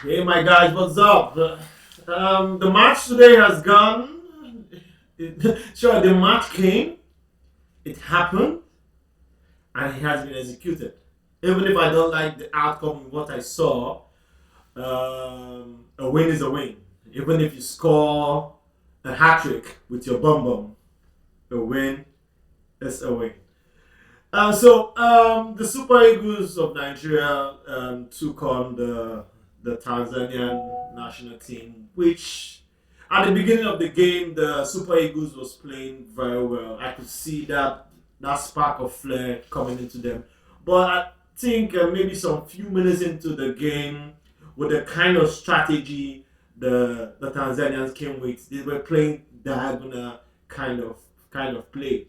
Hey, my guys, what's up? The match today has gone. Sure, the match came, it happened, and it has been executed. Even if I don't like the outcome of what I saw, a win is a win. Even if you score a hat trick with your bum bum, a win is a win. The Super Eagles of Nigeria took on the Tanzanian national team, which at the beginning of the game, the Super Eagles was playing very well. I could see that spark of flair coming into them, but I think maybe some few minutes into the game, with the kind of strategy the Tanzanians came with, they were playing diagonal kind of play,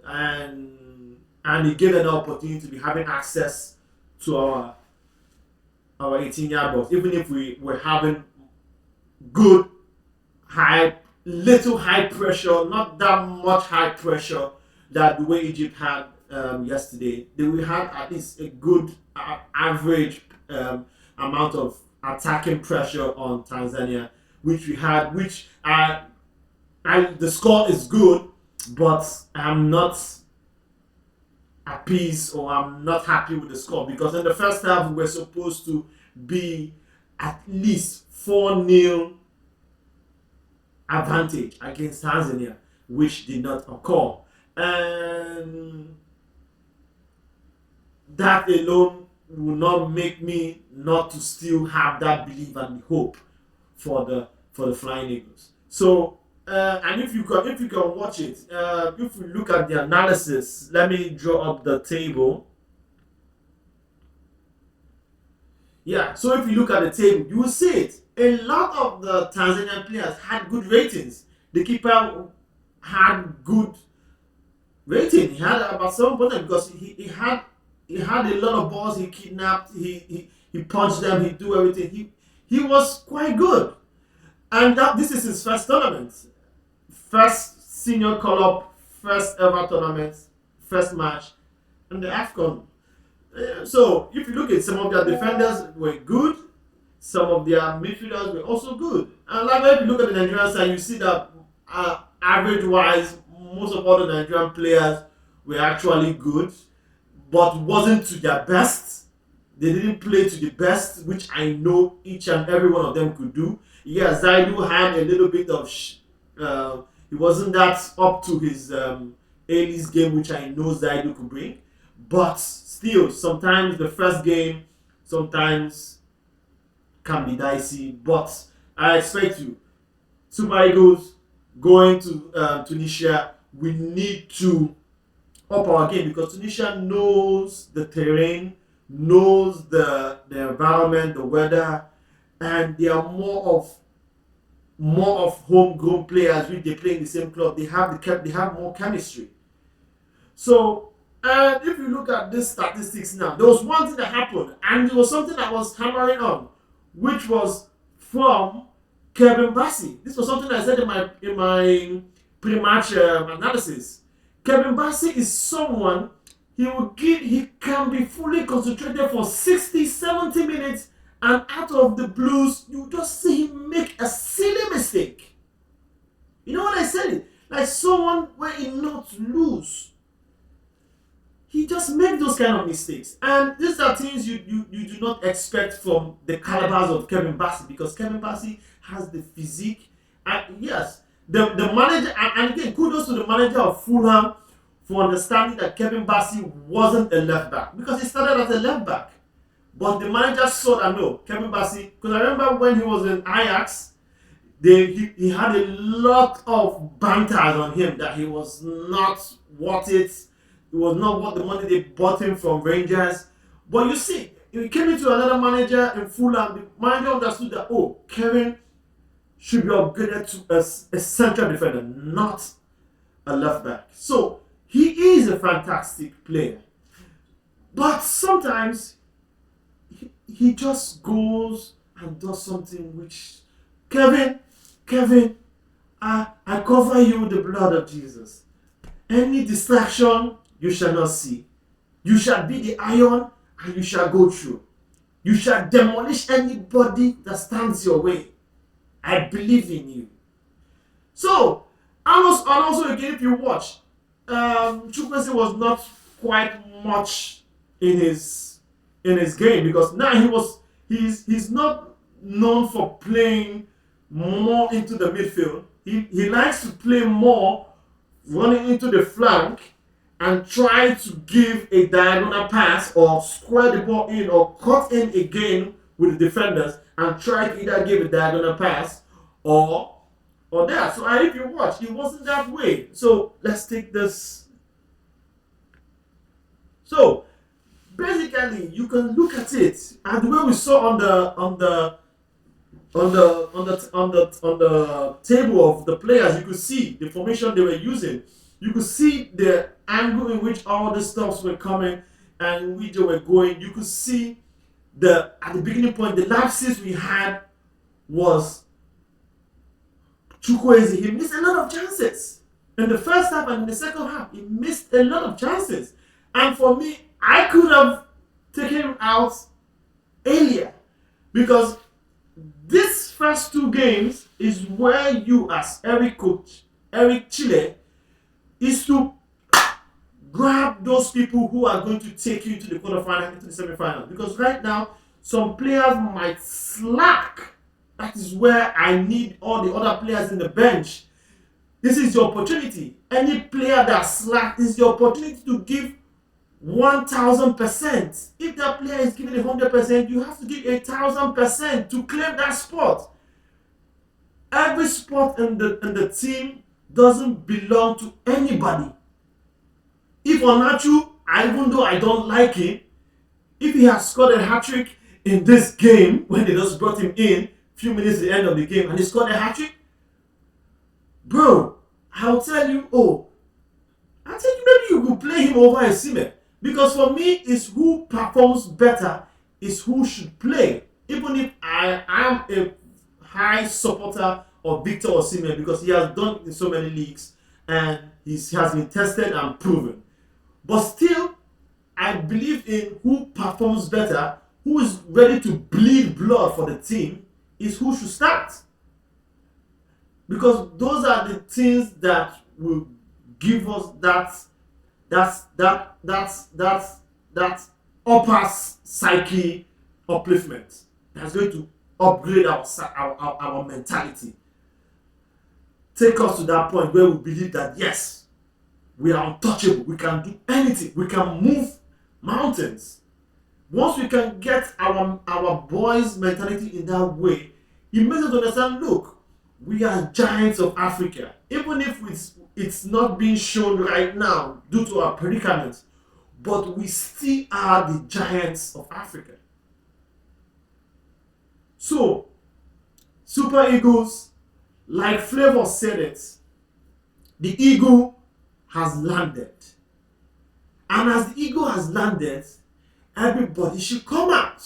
and it gave an opportunity to be having access to our 18-yard box, even if we were having good high little high pressure, not that much high pressure that the way Egypt had yesterday. We had at least a good average amount of attacking pressure on Tanzania, which we had, which the score is good, but I'm not appeased or I'm not happy with the score because in the first half we were supposed to be at least 4-0 advantage against Tanzania, which did not occur. And that alone will not make me not to still have that belief and hope for the Flying Eagles. So and if you can watch it, if we look at the analysis, let me draw up the table. Yeah, so if you look at the table, you will see it. A lot of the Tanzanian players had good ratings. The keeper had good rating. He had about 7 point because he had a lot of balls. He kidnapped. He punched them. He do everything. He was quite good. And this is his first tournament, first senior call-up, first ever tournament, first match, and the AFCON. So if you look at some of their defenders were good, some of their midfielders were also good. And like if you look at the Nigerian side, you see that average-wise, most of all the Nigerian players were actually good, but wasn't to their best. They didn't play to the best, which I know each and every one of them could do. Yeah, Zaidu had a little bit of. He wasn't that up to his A-League game, which I know Zaidu could bring. But still, sometimes the first game sometimes can be dicey. But I expect you, Super Eagles going to Tunisia. We need to up our game because Tunisia knows the terrain, knows the environment, the weather, and they are more of homegrown players which they play in the same club. They have more chemistry. So and if you look at these statistics now, there was one thing that happened, and it was something I was hammering on, which was from Kevin Bassey. This was something I said in my pre-match analysis. Kevin Bassey is someone he can be fully concentrated for 60, 70 minutes, and out of the blues, you just see him make a silly mistake. You know what I said? Like someone where he not lose. He just make those kind of mistakes. And these are things you do not expect from the calibers of Kevin Bassey because Kevin Bassey has the physique. And yes, the manager, and again, kudos to the manager of Fulham for understanding that Kevin Bassey wasn't a left back because he started as a left back. But the manager saw that no, Kevin Bassey, because I remember when he was in Ajax, he had a lot of banters on him that he was not worth it. It was not worth the money they bought him from Rangers. But you see, he came into another manager in Fulham. The manager understood that, oh, Kevin should be upgraded to a central defender, not a left back. So he is a fantastic player. But sometimes he just goes and does something which Kevin, I cover you with the blood of Jesus. Any distraction you shall not see. You shall be the iron and you shall go through. You shall demolish anybody that stands your way. I believe in you. So, and also again, if you watch, Chukwueze was not quite much in his game, because now he's not known for playing more into the midfield. He likes to play more running into the flank and try to give a diagonal pass or square the ball in or cut in again with the defenders and try to either give a diagonal pass or that. So if you watch, it wasn't that way. So let's take this. So basically, you can look at it, and the way we saw on the table of the players, you could see the formation they were using. You could see the angle in which all the stuffs were coming and in which they were going. You could see at the beginning point, the lapses we had was Chukwueze. He missed a lot of chances in the first half, and in the second half, he missed a lot of chances. And for me, I could have taken him out earlier, because this first two games is where you, as Eric Chile, is to grab those people who are going to take you to the quarterfinal, into the semi-final. Because right now, some players might slack. That is where I need all the other players in the bench. This is your opportunity. Any player that slack is your opportunity to give 1,000%. If that player is giving 100%, you have to give 1,000% to claim that spot. Every spot in the team doesn't belong to anybody. If Onachu, even though I don't like him, if he has scored a hat-trick in this game, when they just brought him in a few minutes at the end of the game and he scored a hat-trick, bro, I'll tell you, I think maybe you could play him over Osimhen. Because for me, it's who performs better is who should play. Even if I am a high supporter of Victor Osimhen, because he has done it in so many leagues and he has been tested and proven. But still, I believe in who performs better, who is ready to bleed blood for the team, is who should start. Because those are the things that will give us that upper psyche upliftment. That's going to upgrade our mentality. Take us to that point where we believe that yes, we are untouchable. We can do anything. We can move mountains. Once we can get our boys' mentality in that way, it makes us understand, look, we are giants of Africa. Even if it's not being shown right now due to our predicament, but we still are the giants of Africa. So, Super Eagles, like Flavor said it, the eagle has landed. And as the eagle has landed, everybody should come out.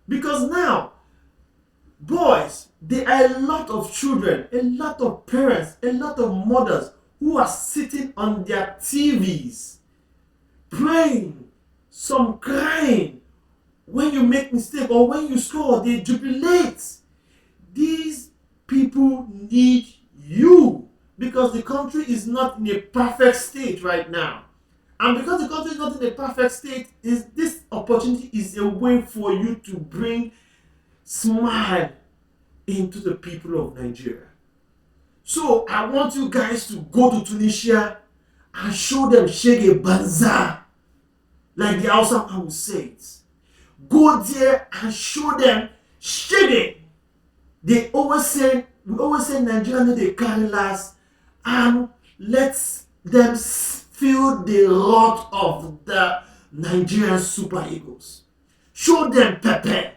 Because now, boys, there are a lot of children, a lot of parents, a lot of mothers who are sitting on their TVs, praying, some crying. When you make mistake or when you score, they jubilate. These people need you, because the country is not in a perfect state right now. And because the country is not in a perfect state, this opportunity is a way for you to bring smile into the people of Nigeria. So I want you guys to go to Tunisia and show them Shege Banza, like the Hausa man will say it. Go there and show them Shege. We always say Nigeria know they carry last, and let them feel the wrath of the Nigerian Super Eagles. Show them Pepe.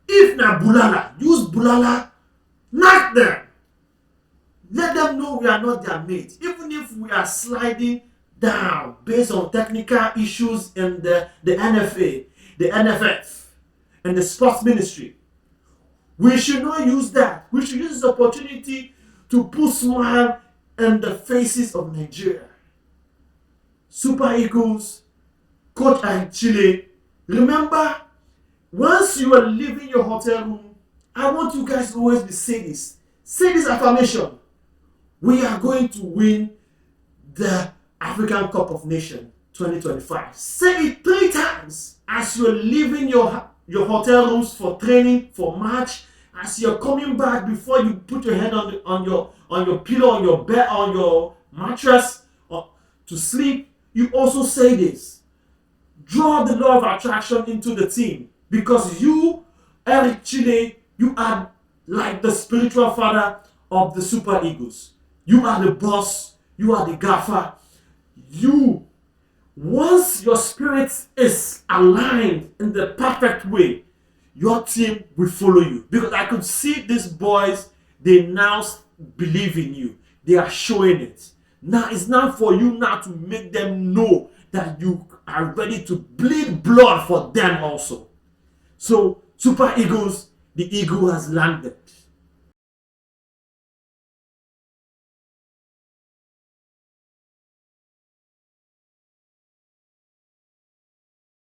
If na Bulala, use Bulala, knock them. Let them know we are not their mates. Even if we are sliding down based on technical issues in the NFA, the NFF, and the sports ministry, we should not use that. We should use this opportunity to put smile on the faces of Nigeria. Super Eagles, Coach and Chile, remember Once you are leaving your hotel room, I want you guys to always be say this. Say this affirmation. We are going to win the African Cup of Nations 2025. Say it 3 times as you're leaving your hotel rooms for training, for match, as you're coming back before you put your head on your pillow, on your bed, on your mattress to sleep. You also say this. Draw the law of attraction into the team, because you, Eric Chile, you are like the spiritual father of the Super Eagles. You are the boss. You are the gaffer. You, once your spirit is aligned in the perfect way, your team will follow you. Because I could see these boys, they now believe in you. They are showing it. Now it's not for you now to make them know that you are ready to bleed blood for them also. So, Super Eagles, the eagle has landed.